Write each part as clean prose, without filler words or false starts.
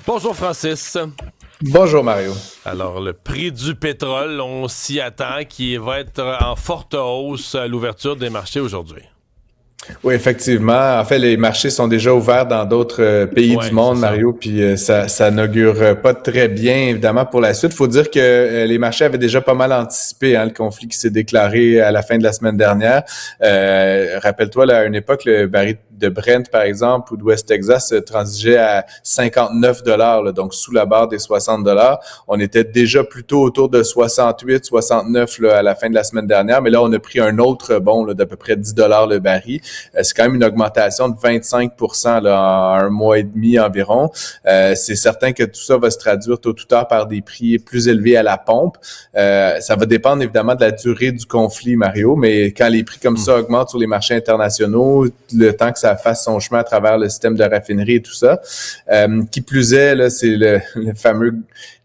Bonjour Francis. Bonjour Mario. Alors, le prix du pétrole, on s'y attend, qui va être en forte hausse à l'ouverture des marchés aujourd'hui. Oui, effectivement. En fait, les marchés sont déjà ouverts dans d'autres pays du Ouais, c'est monde, ça. Mario, puis ça n'augure pas très bien, évidemment, pour la suite. Il faut dire que les marchés avaient déjà pas mal anticipé le conflit qui s'est déclaré à la fin de la semaine dernière. Rappelle-toi, là, à une époque, le baril de Brent, par exemple, ou de West Texas transigeait à 59 $, donc sous la barre des 60 $. On était déjà plutôt autour de 68, 69 à la fin de la semaine dernière, mais là, on a pris un autre bond d'à peu près 10 $ le baril. C'est quand même une augmentation de 25% là, en un mois et demi environ. C'est certain que tout ça va se traduire tôt ou tard par des prix plus élevés à la pompe. Ça va dépendre évidemment de la durée du conflit, Mario, mais quand les prix comme ça augmentent sur les marchés internationaux, le temps que ça fasse son chemin à travers le système de raffinerie et tout ça, qui plus est, là, c'est la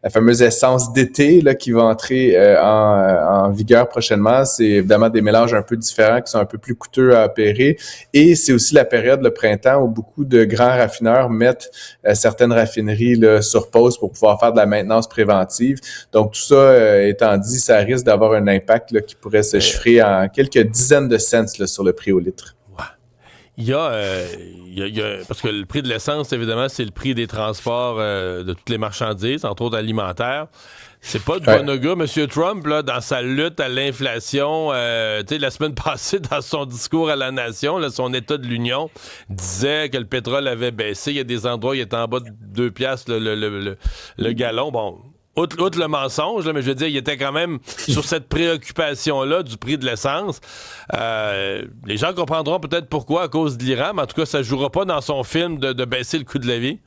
fameuse essence d'été là, qui va entrer en vigueur prochainement. C'est évidemment des mélanges un peu différents qui sont un peu plus coûteux à opérer. Et c'est aussi la période, le printemps, où beaucoup de grands raffineurs mettent certaines raffineries là, sur pause pour pouvoir faire de la maintenance préventive. Donc tout ça étant dit, ça risque d'avoir un impact là, qui pourrait se chiffrer en quelques dizaines de cents là, sur le prix au litre. Parce que le prix de l'essence, évidemment, c'est le prix des transports de toutes les marchandises, entre autres alimentaires. C'est pas de bon augure. M. Trump, là, dans sa lutte à l'inflation, la semaine passée, dans son discours à la nation, là, son état de l'Union, disait que le pétrole avait baissé. Il y a des endroits où il était en bas de 2 piastres le gallon. Bon, outre le mensonge, là, mais je veux dire, il était quand même sur cette préoccupation-là du prix de l'essence. Les gens comprendront peut-être pourquoi, à cause de l'Iran, mais en tout cas, ça ne jouera pas dans son film de baisser le coût de la vie.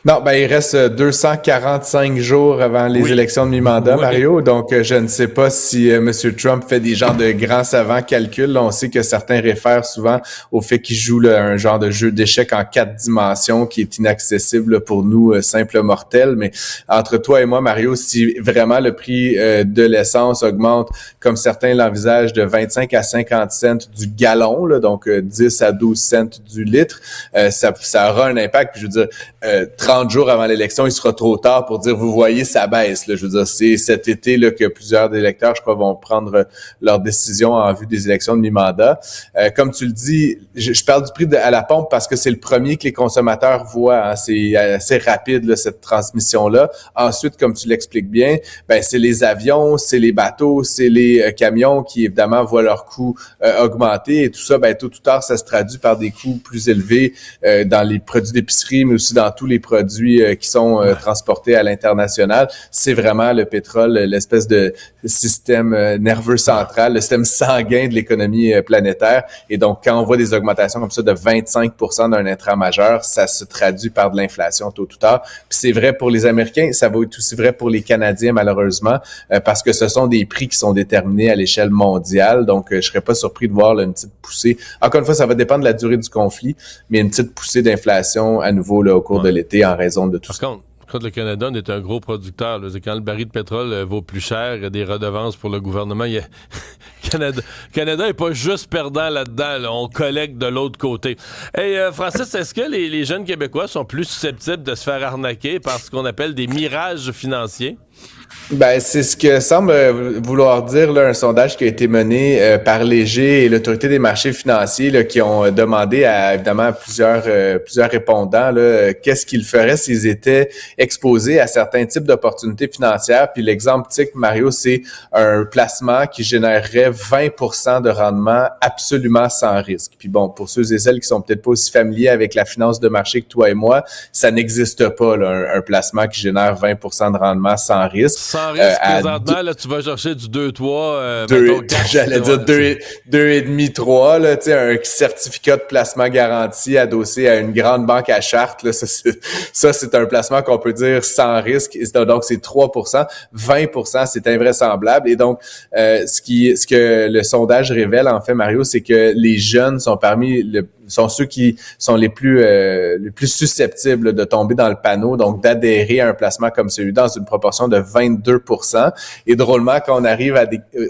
Non, il reste 245 jours avant les élections de mi-mandat, Mario. Donc, je ne sais pas si M. Trump fait des genres de grands savants calculs. Là, on sait que certains réfèrent souvent au fait qu'il joue là, un genre de jeu d'échecs en 4 dimensions qui est inaccessible là, pour nous, simples mortels. Mais entre toi et moi, Mario, si vraiment le prix de l'essence augmente, comme certains l'envisagent, de 25 à 50 cents du gallon, là, donc 10 à 12 cents du litre, ça aura un impact. Puis je veux dire, 30 jours avant l'élection, il sera trop tard pour dire, vous voyez, ça baisse. Là. Je veux dire, c'est cet été là, que plusieurs électeurs, je crois, vont prendre leur décision en vue des élections de mi-mandat. Comme tu le dis, je parle du prix à la pompe parce que c'est le premier que les consommateurs voient. Hein. C'est assez rapide, là, cette transmission-là. Ensuite, comme tu l'expliques bien, c'est les avions, c'est les bateaux, c'est les camions qui, évidemment, voient leurs coûts augmenter. Et tout ça, tôt ou tard, ça se traduit par des coûts plus élevés dans les produits d'épicerie, mais aussi dans tous les produits qui sont transportés à l'international. C'est vraiment le pétrole, l'espèce de système nerveux central, le système sanguin de l'économie planétaire. Et donc, quand on voit des augmentations comme ça de 25% d'un intrant majeur, ça se traduit par de l'inflation tôt ou tard. Puis c'est vrai pour les Américains, ça va être aussi vrai pour les Canadiens, malheureusement, parce que ce sont des prix qui sont déterminés à l'échelle mondiale. Donc, je serais pas surpris de voir là, une petite poussée. Encore une fois, ça va dépendre de la durée du conflit, mais une petite poussée d'inflation à nouveau là, au cours de l'été en raison de tout ça. Par contre, le Canada est un gros producteur. Là. Quand le baril de pétrole vaut plus cher, il y a des redevances pour le gouvernement. Canada n'est pas juste perdant là-dedans. Là. On collecte de l'autre côté. Hey, Francis, est-ce que les jeunes Québécois sont plus susceptibles de se faire arnaquer par ce qu'on appelle des mirages financiers? C'est ce que semble vouloir dire là, un sondage qui a été mené par Léger et l'Autorité des marchés financiers là, qui ont demandé à évidemment plusieurs répondants là, qu'est-ce qu'ils feraient s'ils étaient exposés à certains types d'opportunités financières. Puis l'exemple typique, Mario, c'est un placement qui générerait 20% de rendement absolument sans risque. Puis bon, pour ceux et celles qui sont peut-être pas aussi familiers avec la finance de marché que toi et moi, ça n'existe pas là, un placement qui génère 20% de rendement sans risque. Sans risque, présentement, là, tu vas chercher du 2-3. J'allais dire 2,5, 3, là, tu sais, un certificat de placement garanti adossé à une grande banque à charte, là, ça, c'est un placement qu'on peut dire sans risque. Donc, c'est 3%. 20%, c'est invraisemblable. Et donc, ce que le sondage révèle, en fait, Mario, c'est que les jeunes sont parmi sont ceux qui sont les plus susceptibles de tomber dans le panneau, donc d'adhérer à un placement comme celui-là dans une proportion de 22%. Et drôlement, quand on arrive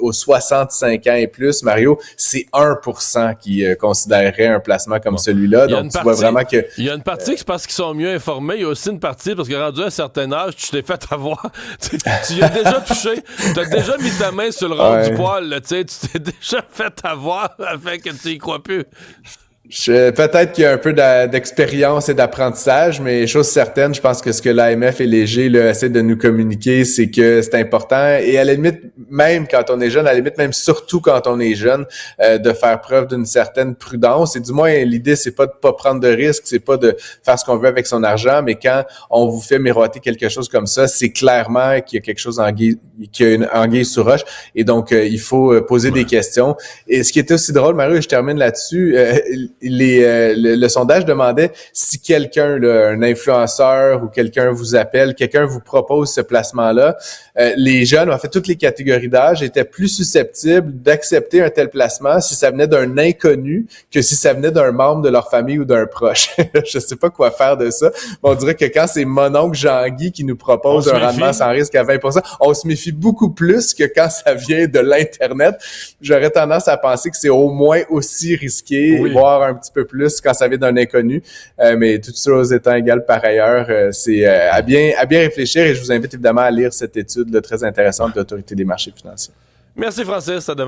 aux 65 ans et plus, Mario, c'est 1% qui considérerait un placement comme celui-là. Donc, tu vois vraiment que... Il y a une partie que c'est parce qu'ils sont mieux informés. Il y a aussi une partie parce que rendu à un certain âge, tu t'es fait avoir. Tu y as déjà touché. Tu as déjà mis ta main sur le rond du poil. Là, tu t'es déjà fait avoir afin que tu y crois plus. Peut-être qu'il y a un peu d'expérience et d'apprentissage, mais chose certaine, je pense que ce que l'AMF et Léger essaient de nous communiquer, c'est que c'est important. Et à la limite, même quand on est jeune, à la limite, même surtout quand on est jeune, de faire preuve d'une certaine prudence. Et du moins, l'idée, c'est pas de pas prendre de risques, c'est pas de faire ce qu'on veut avec son argent, mais quand on vous fait miroiter quelque chose comme ça, c'est clairement qu'il y a quelque chose qu'il y a une anguille sous roche. Et donc, il faut poser des questions. Et ce qui était aussi drôle, Mario, et je termine là-dessus, le sondage demandait si quelqu'un, là, un influenceur ou quelqu'un vous appelle, quelqu'un vous propose ce placement-là, les jeunes, en fait, toutes les catégories d'âge étaient plus susceptibles d'accepter un tel placement si ça venait d'un inconnu que si ça venait d'un membre de leur famille ou d'un proche. Je sais pas quoi faire de ça. Mais on dirait que quand c'est mon oncle Jean-Guy qui nous propose un rendement sans risque à 20%, on se méfie beaucoup plus que quand ça vient de l'Internet. J'aurais tendance à penser que c'est au moins aussi risqué, voire un petit peu plus quand ça vient d'un inconnu. Mais toutes choses étant égales par ailleurs, c'est à bien réfléchir et je vous invite évidemment à lire cette étude très intéressante de l'Autorité des marchés financiers. Merci Francis, à demain.